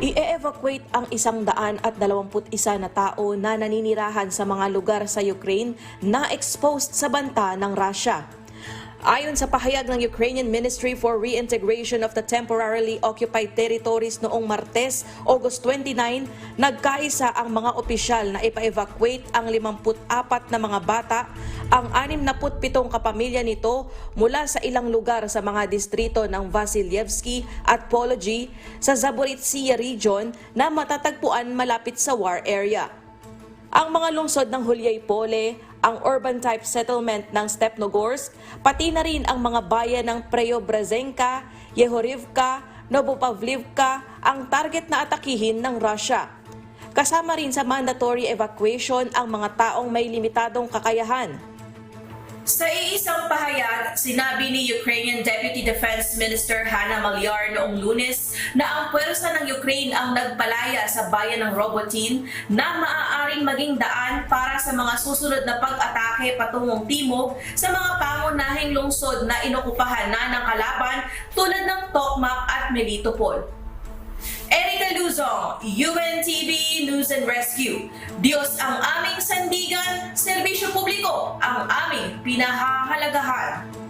I-evacuate ang 121 na tao na naninirahan sa mga lugar sa Ukraine na exposed sa banta ng Russia. Ayon sa pahayag ng Ukrainian Ministry for Reintegration of the Temporarily Occupied Territories noong Martes, August 29, nagkaisa ang mga opisyal na ipa-evacuate ang 54 na mga bata, ang 67 kapamilya nito mula sa ilang lugar sa mga distrito ng Vasilyevsky at Pology sa Zaporizhzhia region na matatagpuan malapit sa war area. Ang mga lungsod ng Hulyai-Pole, ang urban-type settlement ng Stepnogorsk, pati na rin ang mga bayan ng Preobrazhenka, Yehorivka, Novopavlivka ang target na atakihin ng Russia. Kasama rin sa mandatory evacuation ang mga taong may limitadong kakayahan. Sa iisang pahayag, sinabi ni Ukrainian Deputy Defense Minister Hanna Maliar noong Lunes na ang puwersa ng Ukraine ang nagpalaya sa bayan ng Robotin na maaaring maging daan para sa mga susunod na pag-atake patungong timog sa mga pangunahing lungsod na inokupahan na ng kalaban tulad ng Tokmak at Melitopol. Erika Luzon, UNTV News and Rescue. Diyos ang aming sandigan, serbisyo publiko ang aming pinahahalagahan.